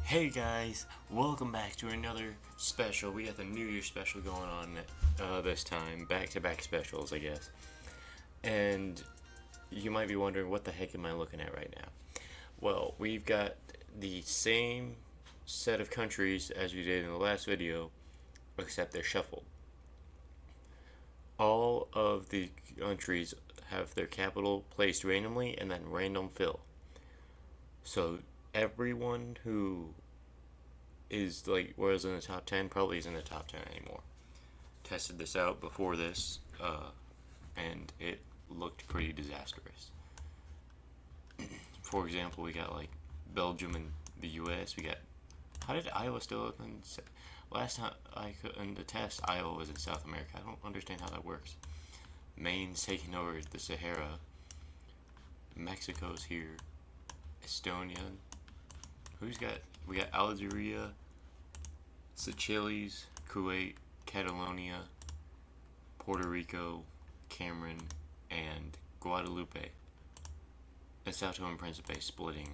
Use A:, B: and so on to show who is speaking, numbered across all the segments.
A: Hey guys, welcome back to another special. We got the New Year special going on this time. Back-to-back specials, I guess. And you might be wondering, what the heck am I looking at right now? Well, we've got the same set of countries as we did in the last video, except they're shuffled. All of the countries have their capital placed randomly and then random fill. So everyone who is was in the top 10 probably isn't in the top 10 anymore. Tested this out before this, and it looked pretty disastrous. For example, we got Belgium and the US. We got, how did Iowa still up in, last time in the test, Iowa was in South America. I don't understand how that works. Maine's taking over the Sahara. Mexico's here. Estonia. We got Algeria, Seychelles, Kuwait, Catalonia, Puerto Rico, Cameroon, and Guadalupe. And Sao Tome and Principe splitting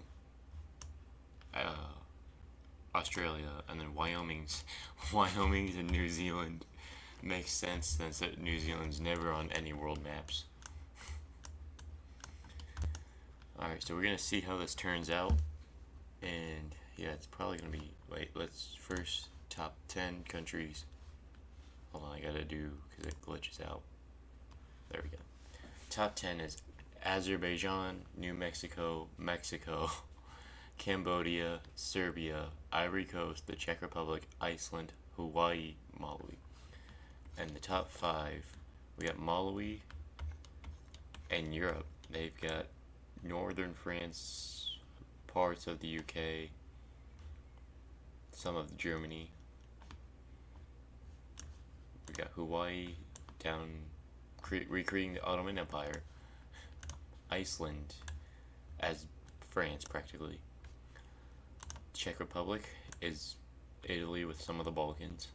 A: Australia, and then Wyoming's in New Zealand. Makes sense since New Zealand's never on any world maps. Alright, so we're gonna see how this turns out. And yeah, it's probably gonna be, let's first top 10 countries. Hold on, I gotta do, because it glitches out. There we go. Top 10 is Azerbaijan, New Mexico, Mexico, Cambodia, Serbia, Ivory Coast, the Czech Republic, Iceland, Hawaii, Malawi. And the top 5, we got Malawi and Europe. They've got northern France, parts of the UK, some of Germany. We got Hawaii down, recreating the Ottoman Empire. Iceland as France, practically. Czech Republic is Italy with some of the Balkans.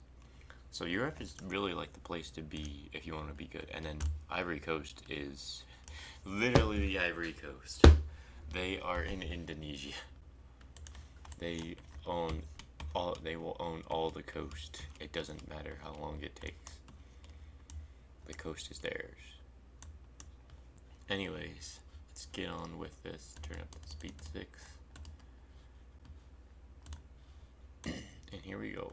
A: So Europe is really the place to be if you want to be good. And then Ivory Coast is literally the Ivory Coast. They are in Indonesia. They will own all the coast. It doesn't matter how long it takes. The coast is theirs. Anyways, let's get on with this. Turn up the speed 6. And here we go.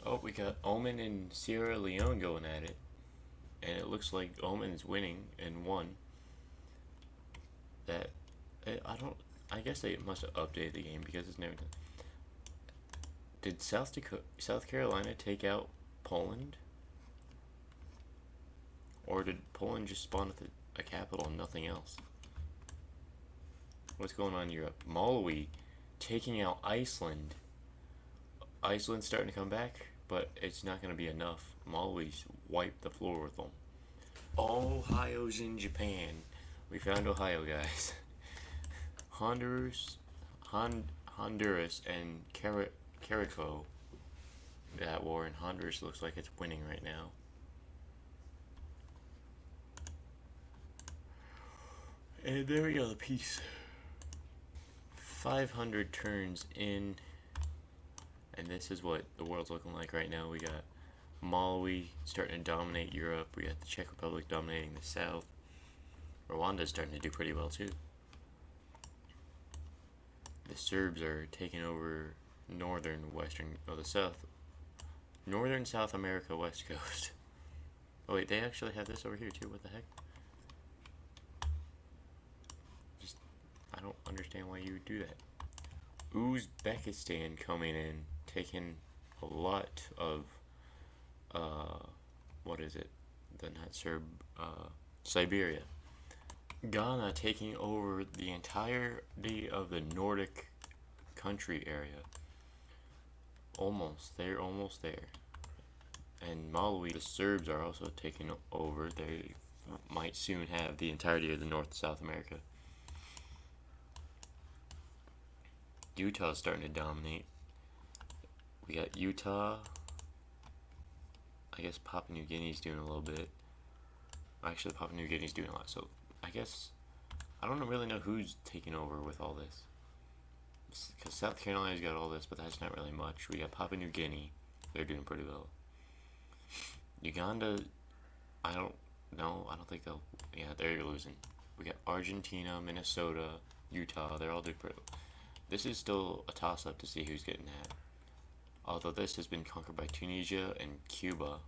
A: Oh, we got Oman and Sierra Leone going at it. And it looks like Oman's winning and won. I guess they must have updated the game because it's never done. Did South Carolina take out Poland? Or did Poland just spawn at a capital and nothing else? What's going on in Europe? Malawi taking out Iceland. Iceland's starting to come back, but it's not going to be enough. Malawi's wiped the floor with them. Ohio's in Japan. We found Ohio, guys. Honduras and Carico. That war in Honduras looks like it's winning right now. And there we go, the peace. 500 turns in. And this is what the world's looking like right now. We got Malawi starting to dominate Europe. We got the Czech Republic dominating the south. Rwanda's starting to do pretty well too. The Serbs are taking over the Northern South America, West Coast. Oh wait, they actually have this over here too. What the heck? Just, I don't understand why you would do that. Uzbekistan coming in, taking a lot of, what is it? The not Siberia. Ghana taking over the entirety of the Nordic country area. Almost, they're almost there. And Malawi, the Serbs are also taking over. They might soon have the entirety of the North and South America. Utah's starting to dominate. We got Utah. I guess Papua New Guinea's doing a little bit. Actually, Papua New Guinea's doing a lot. So I guess I don't really know who's taking over with all this. Because South Carolina's got all this, but that's not really much. We got Papua New Guinea. They're doing pretty well. Uganda, I don't know. I don't think they'll. Yeah, they're losing. We got Argentina, Minnesota, Utah. They're all doing pretty well. This is still a toss-up to see who's getting that. Although this has been conquered by Tunisia and Cuba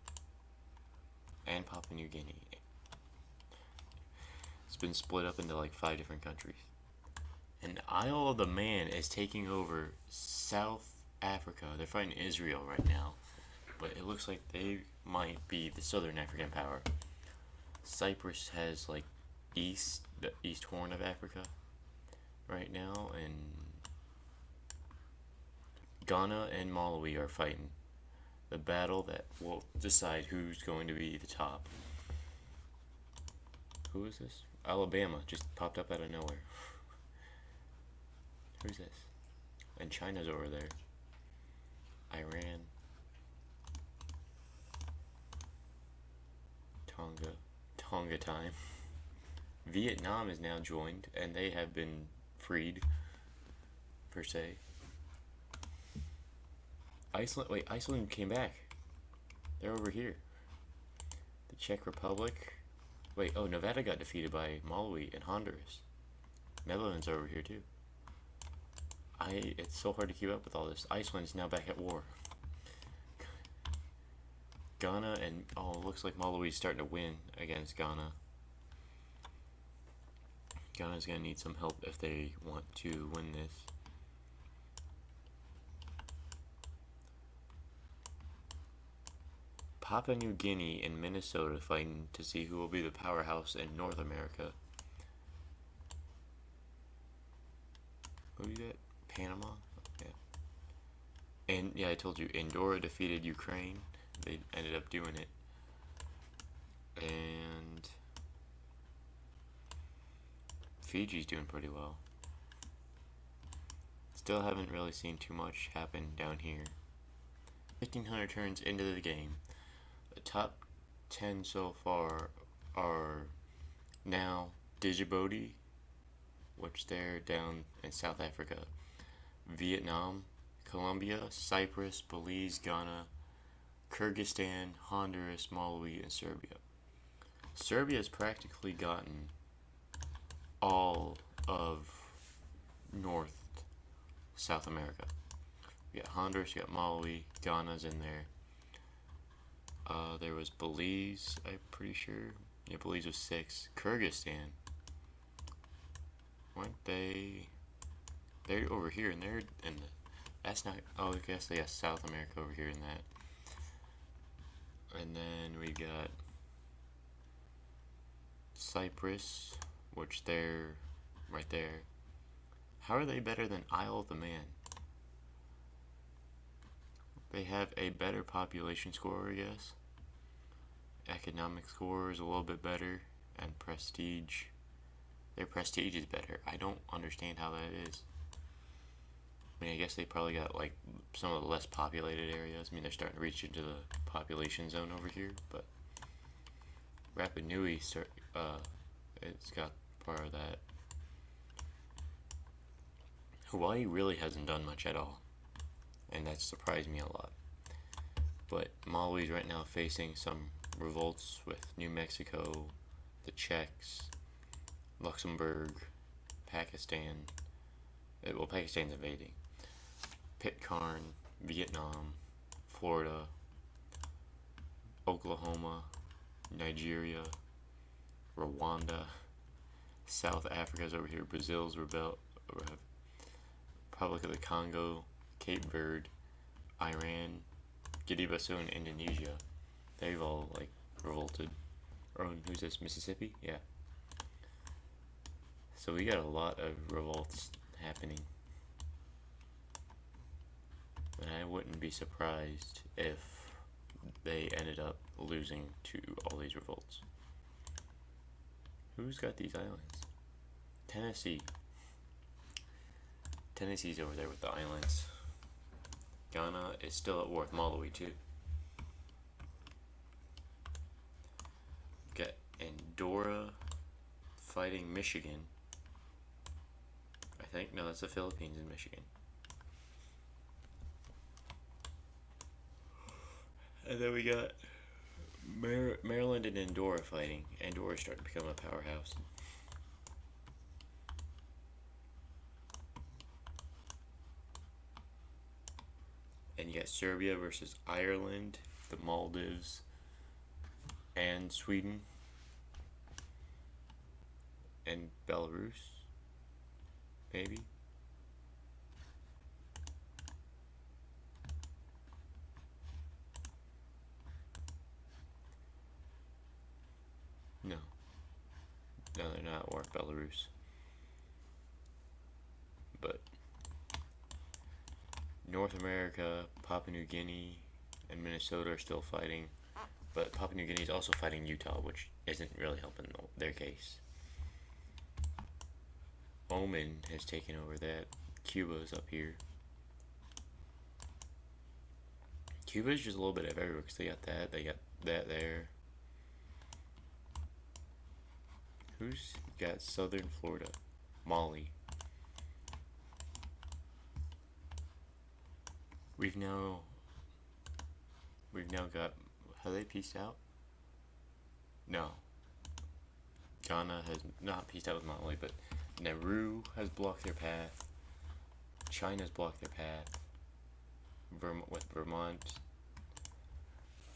A: and Papua New Guinea. It's been split up into like 5 different countries. And Isle of the Man is taking over South Africa. They're fighting Israel right now. But it looks like they might be the Southern African power. Cyprus has like the East Horn of Africa right now, and Ghana and Malawi are fighting the battle that will decide who's going to be the top. Who is this? Alabama just popped up out of nowhere. Who's this? And China's over there. Iran. Tonga time. Vietnam is now joined, and they have been freed, per se. Iceland came back. They're over here. The Czech Republic. Nevada got defeated by Malawi and Honduras. Netherlands are over here too. It's so hard to keep up with all this. Iceland's now back at war. Ghana and it looks like Malawi's starting to win against Ghana. Ghana's gonna need some help if they want to win this. Papua New Guinea and Minnesota fighting to see who will be the powerhouse in North America. Who is that? Panama? Yeah. And yeah, I told you, Andorra defeated Ukraine. They ended up doing it. And Fiji's doing pretty well. Still haven't really seen too much happen down here. 1,500 turns into the game. The top 10 so far are now Djibouti, which they're down in South Africa, Vietnam, Colombia, Cyprus, Belize, Ghana, Kyrgyzstan, Honduras, Malawi, and Serbia. Serbia's practically gotten all of North South America. We got Honduras, we got Malawi, Ghana's in there. There was Belize, I'm pretty sure. Yeah, Belize was 6. Kyrgyzstan. Weren't they? They're over here, and they're in the. That's not. Oh, I guess they got South America over here in that. And then we got Cyprus, which they're right there. How are they better than Isle of the Man? They have a better population score, I guess. Economic score is a little bit better, and prestige. Their prestige is better. I don't understand how that is. I mean, I guess they probably got like some of the less populated areas. I mean, they're starting to reach into the population zone over here, but Rapa Nui, it's got part of that. Hawaii really hasn't done much at all, and that surprised me a lot. But Malawi's right now facing some revolts with New Mexico, the Czechs, Luxembourg, Pakistan. Well, Pakistan's invading. Pitcairn, Vietnam, Florida, Oklahoma, Nigeria, Rwanda, South Africa's over here, Brazil's Republic of the Congo, Cape Verde, Iran, Guinea-Bissau, and Indonesia. They've all like revolted. Or who's this? Mississippi? Yeah. So we got a lot of revolts happening. And I wouldn't be surprised if they ended up losing to all these revolts. Who's got these islands? Tennessee. Tennessee's over there with the islands. Ghana is still at war with Malawi too. Got Andorra fighting Michigan. I think, no, that's the Philippines and Michigan. And then we got Maryland and Andorra fighting. Andorra's starting to become a powerhouse. And you got Serbia versus Ireland, the Maldives, and Sweden, and Belarus, maybe. No, they're not at war with Belarus. But North America, Papua New Guinea, and Minnesota are still fighting. But Papua New Guinea is also fighting Utah, which isn't really helping their case. Oman has taken over that. Cuba's up here. Cuba's just a little bit of everywhere because they got that there. Who's got southern Florida? Mali. We've now got, have they peaced out? No. Ghana has not peaced out with Mali, but Nauru has blocked their path. China's blocked their path. With Vermont.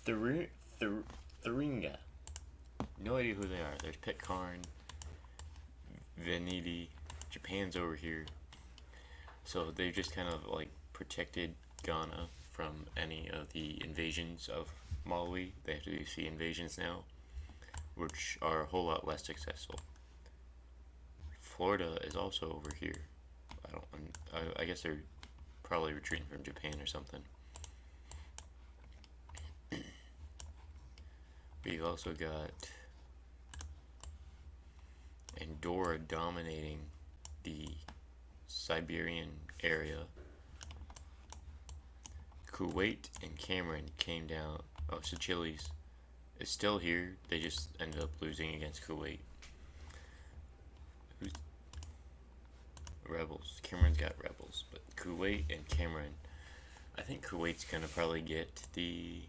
A: Thuringia. No idea who they are. There's Pitcairn, Veneti. Japan's over here. So they've just kind of like protected Ghana from any of the invasions of Malawi. They have to do sea invasions now, which are a whole lot less successful. Florida is also over here. I guess they're probably retreating from Japan or something. We've also got Andorra dominating the Siberian area. Kuwait and Cameroon came down. Oh, so Chile's is still here. They just ended up losing against Kuwait. Who's rebels? Cameroon's got rebels, but Kuwait and Cameroon. I think Kuwait's gonna probably get the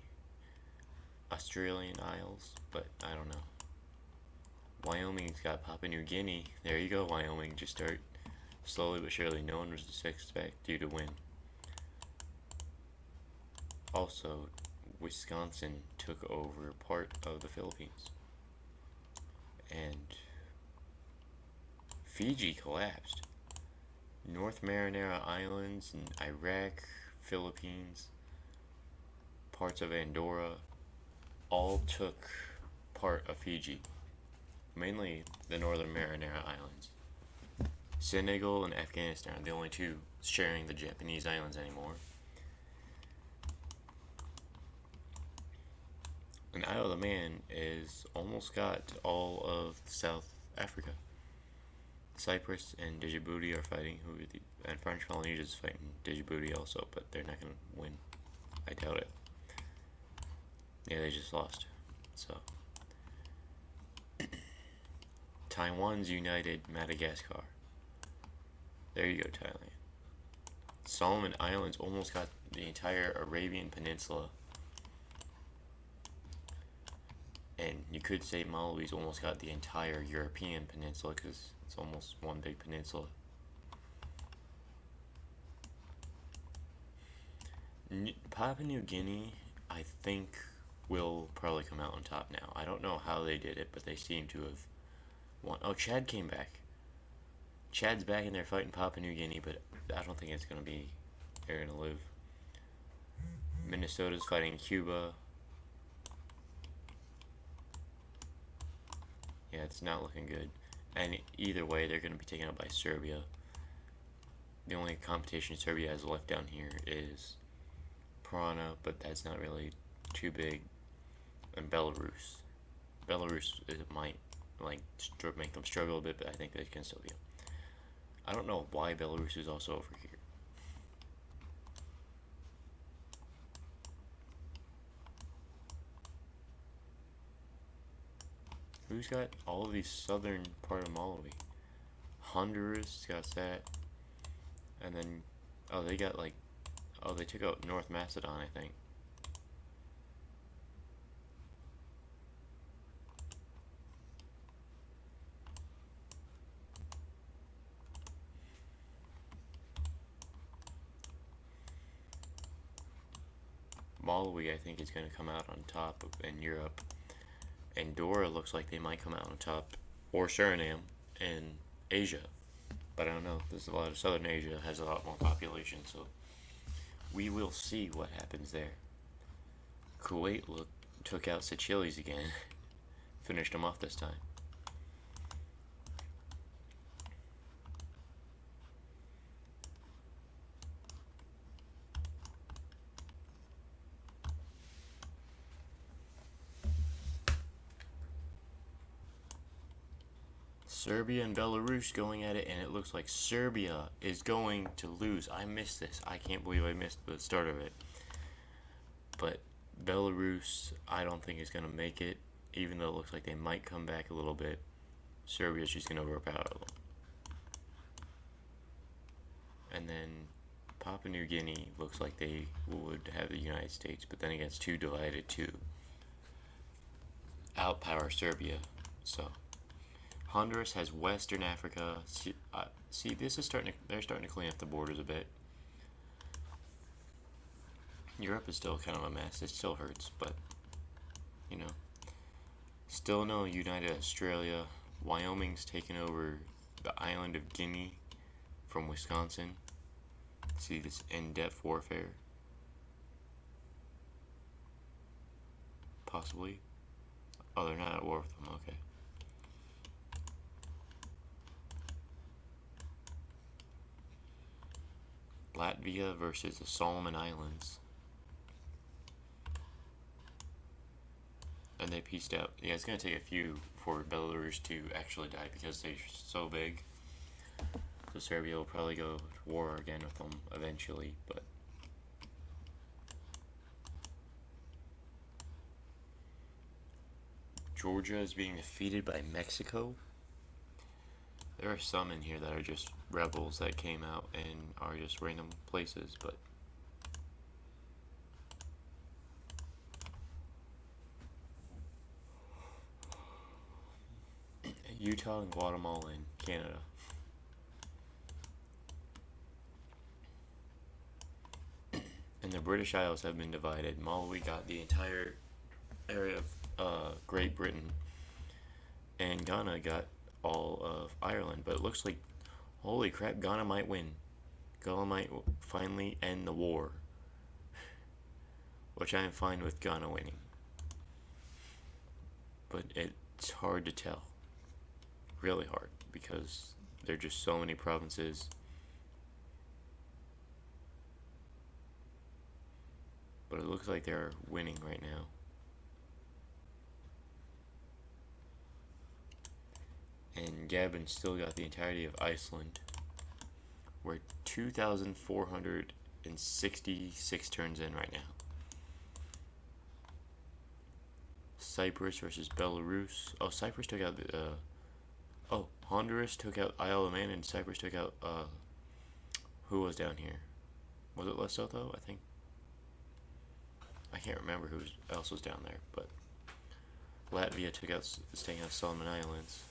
A: Australian Isles, but I don't know. Wyoming's got Papua New Guinea. There you go, Wyoming. Just start slowly but surely. No one was to expect you to win. Also, Wisconsin took over part of the Philippines. And Fiji collapsed. North Marinara Islands and Iraq, Philippines, parts of Andorra, all took part of Fiji. Mainly the Northern Marinara Islands. Senegal and Afghanistan are the only two sharing the Japanese islands anymore. And Isle of Man is almost got all of South Africa. Cyprus and Djibouti are fighting, and French Polynesia is fighting Djibouti also, but they're not going to win. I doubt it. Yeah, they just lost. So Taiwan's united Madagascar. There you go, Thailand. Solomon Islands almost got the entire Arabian Peninsula. And you could say Malawi's almost got the entire European peninsula because it's almost one big peninsula. Papua New Guinea, I think, will probably come out on top now. I don't know how they did it, but they seem to have won. Oh, Chad came back. Chad's back in there fighting Papua New Guinea, but I don't think it's going to be, they're going to live. Minnesota's fighting Cuba. Yeah, it's not looking good. And either way, they're going to be taken up by Serbia. The only competition Serbia has left down here is Piranha, but that's not really too big. And Belarus. Belarus might make them struggle a bit, but I think they can still be. I don't know why Belarus is also over here. Who's got all of these southern part of Malawi? Honduras got that. And then, oh, they got they took out North Macedon, I think. Malawi, I think, is going to come out on top in Europe. Andorra looks like they might come out on top, or Suriname in Asia, but I don't know. There's a lot of Southern Asia has a lot more population, so we will see what happens there. Kuwait took out Seychelles again, finished them off this time. Serbia and Belarus going at it, and it looks like Serbia is going to lose. I missed this. I can't believe I missed the start of it. But Belarus, I don't think is going to make it, even though it looks like they might come back a little bit. Serbia's just going to overpower them. And then Papua New Guinea looks like they would have the United States, but then it gets too divided to outpower Serbia. So Honduras has Western Africa. See, this is they're starting to clean up the borders a bit. Europe is still kind of a mess. It still hurts, but, you know. Still no United Australia. Wyoming's taken over the island of Guinea from Wisconsin. See this in-depth warfare. Possibly. Oh, they're not at war with them. Okay. Latvia versus the Solomon Islands. And they pieced out. Yeah, it's going to take a few for Belarus to actually die because they're so big. So Serbia will probably go to war again with them eventually, but Georgia is being defeated by Mexico. There are some in here that are just rebels that came out and are just random places, but Utah and Guatemala and Canada. And the British Isles have been divided. Malawi got the entire area of Great Britain, and Ghana got all of Ireland. But it looks like, holy crap, Ghana might win. Ghana might finally end the war, which I am fine with Ghana winning. But it's hard to tell. Really hard, because there are just so many provinces. But it looks like they're winning right now. And Gabon still got the entirety of Iceland. We're 2,466 turns in right now. Cyprus versus Belarus. Oh, Cyprus took out the... Honduras took out Isle of Man, and Cyprus took out... who was down here? Was it Lesotho, I think? I can't remember who else was down there, but Latvia is taking out Solomon Islands.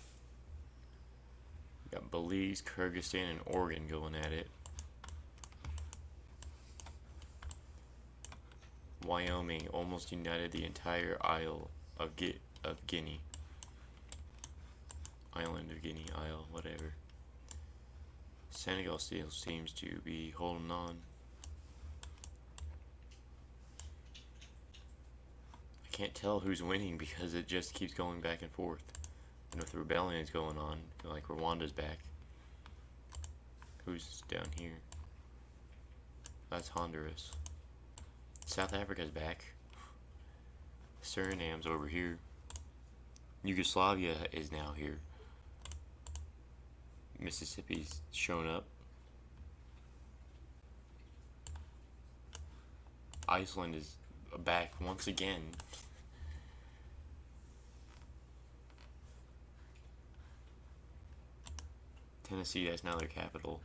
A: We got Belize, Kyrgyzstan, and Oregon going at it. Wyoming almost united the entire Isle of Guinea. Island of Guinea, Isle, whatever. Senegal still seems to be holding on. I can't tell who's winning because it just keeps going back and forth. And with rebellions going on, like Rwanda's back. Who's down here? That's Honduras. South Africa's back. Suriname's over here. Yugoslavia is now here. Mississippi's shown up. Iceland is back once again. Tennessee has now their capital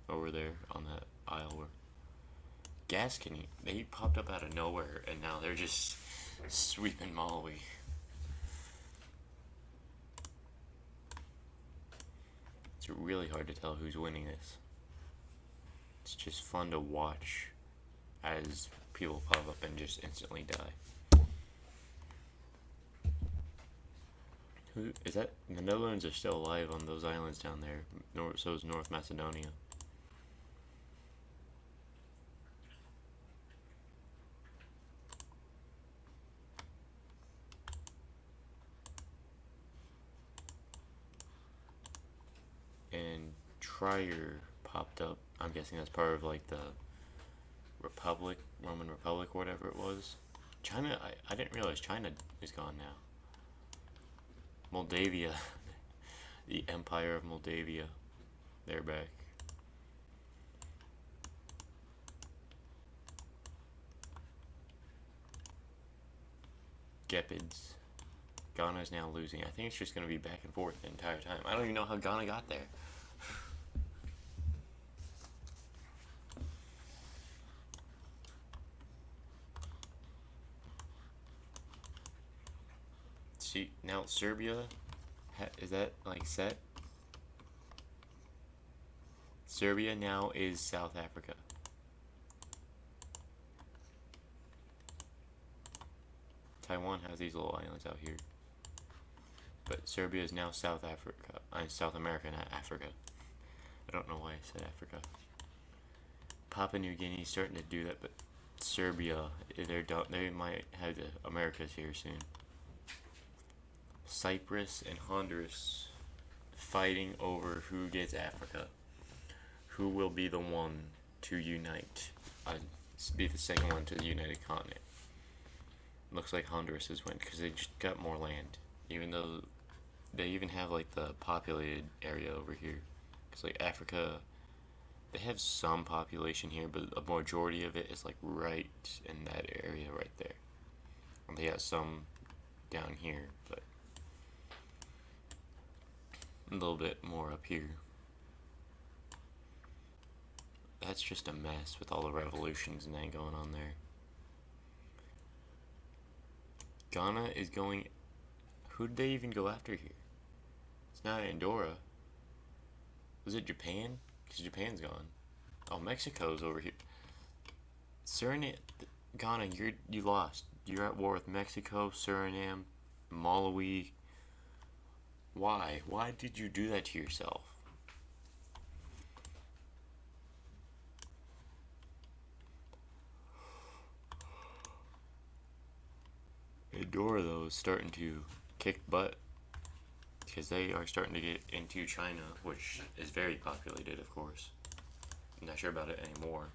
A: over there on that isle where Gascony, they popped up out of nowhere and now they're just sweeping Malawi. It's really hard to tell who's winning this. It's just fun to watch as people pop up and just instantly die. Who is that? The Netherlands are still alive on those islands down there. So is North Macedonia. And Trier popped up. I'm guessing that's part of like the Republic, Roman Republic, or whatever it was. China, I didn't realize China is gone now. Moldavia, the Empire of Moldavia, they're back. Gepids. Ghana is now losing. I think it's just going to be back and forth the entire time. I don't even know how Ghana got there. See, now Serbia, is that like set? Serbia now is South Africa. Taiwan has these little islands out here. But Serbia is now South Africa. South America, not Africa. I don't know why I said Africa. Papua New Guinea is starting to do that, but Serbia, they might have the Americas here soon. Cyprus and Honduras fighting over who gets Africa. Who will be the one to unite? Be the second one to the united continent. Looks like Honduras has went because they just got more land. Even though they even have like the populated area over here. Because like Africa, they have some population here, but a majority of it is like right in that area right there. And they got some down here, but a little bit more up here. That's just a mess with all the revolutions and that going on there. Ghana is going. Who did they even go after here? It's not Andorra. Was it Japan? Because Japan's gone. Oh, Mexico's over here. Suriname, Ghana, you lost. You're at war with Mexico, Suriname, Malawi. Why? Why did you do that to yourself? Andorra, though, is starting to kick butt because they are starting to get into China, which is very populated, of course. I'm not sure about it anymore.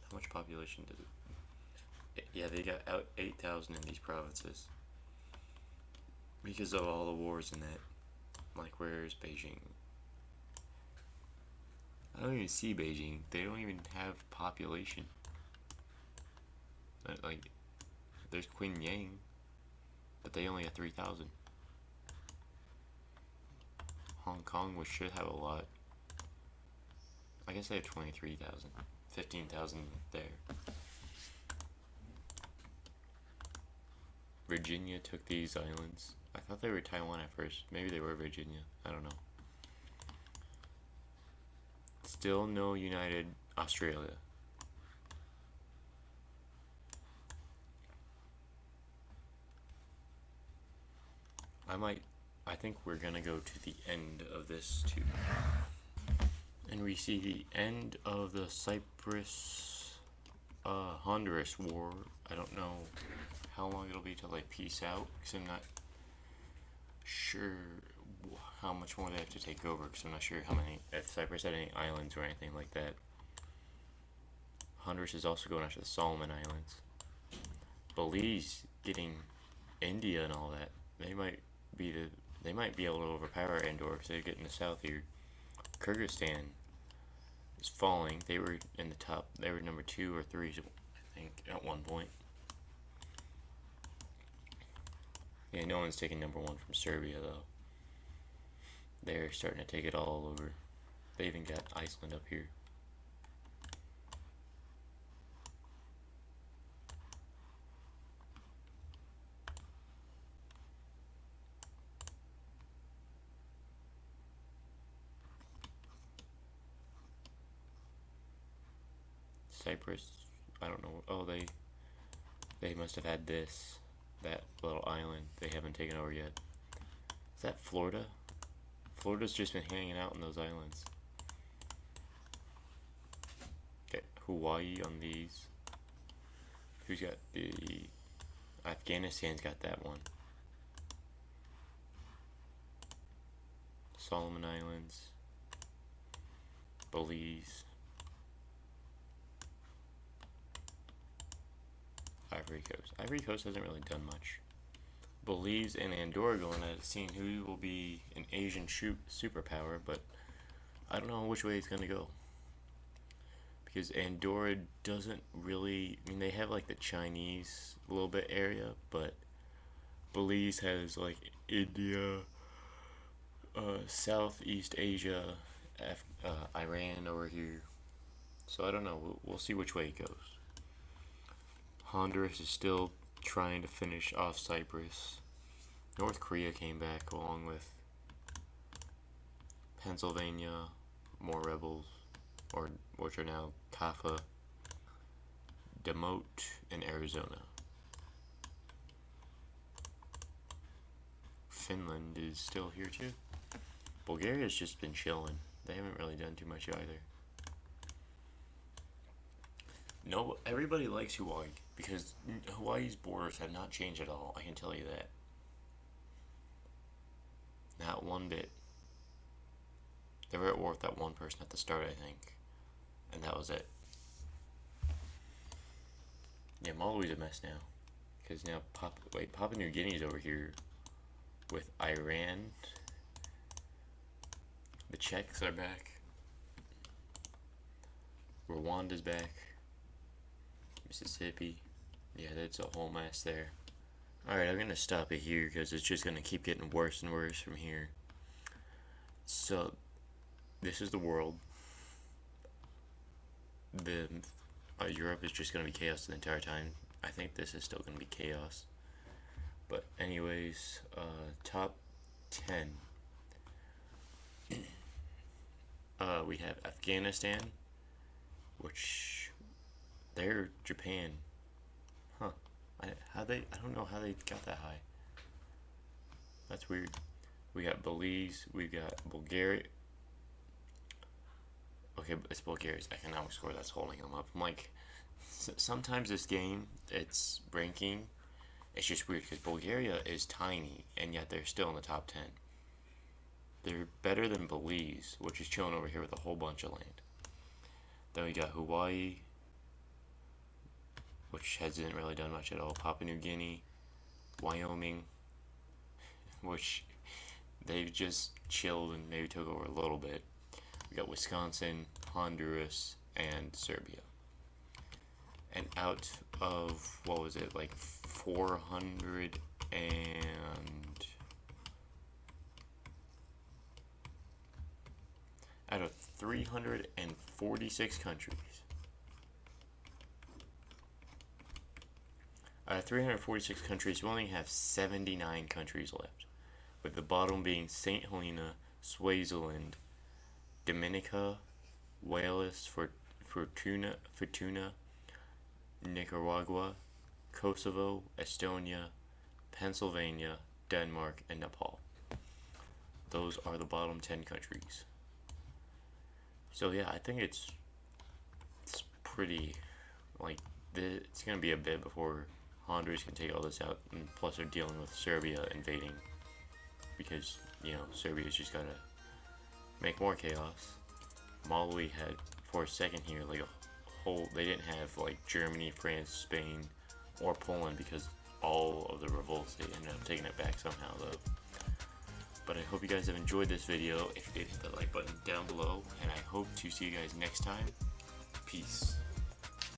A: How much population does it? Yeah, they got out 8,000 in these provinces because of all the wars and that. Like, where's Beijing? I don't even see Beijing. They don't even have population. Like, there's Qinyang, but they only have 3,000. Hong Kong, which should have a lot. I guess they have 23,000. 15,000 there. Virginia took these islands. I thought they were Taiwan at first. Maybe they were Virginia. I don't know. Still no united Australia. I think we're gonna go to the end of this too. And we see the end of the Cyprus Honduras war. I don't know how long it'll be till they peace out, because I'm not sure how much more they have to take over, because I'm not sure if Cyprus had any islands or anything like that. Honduras is also going after the Solomon Islands. Belize getting India and all that. They might be able to overpower Andorra because they're getting the south here. Kyrgyzstan is falling. They were in the top. They were number 2 or 3, I think, at one point. Yeah, no one's taking number 1 from Serbia though. They're starting to take it all over. They even got Iceland up here. Cyprus, I don't know. Oh, they must have had that little island. They haven't taken over yet. Is that Florida? Florida's just been hanging out in those islands. Okay, Hawaii on these. Who's got the... Afghanistan's got that one. Solomon Islands. Belize. Ivory Coast. Ivory Coast hasn't really done much. Belize and Andorra going at it, seeing who will be an Asian superpower, but I don't know which way it's going to go. Because Andorra doesn't really... I mean, they have like the Chinese little bit area, but Belize has like India, Southeast Asia, Iran over here. So I don't know. We'll see which way it goes. Honduras is still trying to finish off Cyprus. North Korea came back along with Pennsylvania, more rebels, which are now Kaffa, Demote, and Arizona. Finland is still here too. Bulgaria's just been chilling. They haven't really done too much either. No, everybody likes Hawaii because Hawaii's borders have not changed at all. I can tell you that. Not one bit. They were at war with that one person at the start, I think, and that was it. Yeah, Malawi's a mess now, because now Papua New Guinea's over here with Iran. The Czechs are back. Rwanda's back. Mississippi. Yeah, that's a whole mess there. Alright, I'm going to stop it here because it's just going to keep getting worse and worse from here. So, this is the world. Europe is just going to be chaos the entire time. I think this is still going to be chaos. But anyways, top 10. We have Afghanistan, which they're Japan. Huh. I don't know how they got that high. That's weird. We got Belize, we got Bulgaria. Okay, it's Bulgaria's economic score that's holding them up. I'm like, sometimes this game, its ranking, it's just weird because Bulgaria is tiny and yet they're still in the top 10. They're better than Belize, which is chilling over here with a whole bunch of land. Then we got Hawaii, which hasn't really done much at all. Papua New Guinea, Wyoming, which they've just chilled and maybe took over a little bit. We got Wisconsin, Honduras, and Serbia. And out of, what was it, like 400 and... out of 346 countries. Out of 346 countries, we only have 79 countries left, with the bottom being St. Helena, Swaziland, Dominica, Wales, Fortuna, Nicaragua, Kosovo, Estonia, Pennsylvania, Denmark, and Nepal. Those are the bottom 10 countries. So yeah, I think it's pretty, like, it's gonna be a bit before Honduras can take all this out, and plus they're dealing with Serbia invading, because Serbia's just gotta make more chaos. Malawi had for a second here like a whole, they didn't have like Germany, France, Spain, or Poland, because all of the revolts, they ended up taking it back somehow though. But I hope you guys have enjoyed this video. If you did, hit the like button down below, and I hope to see you guys next time. Peace.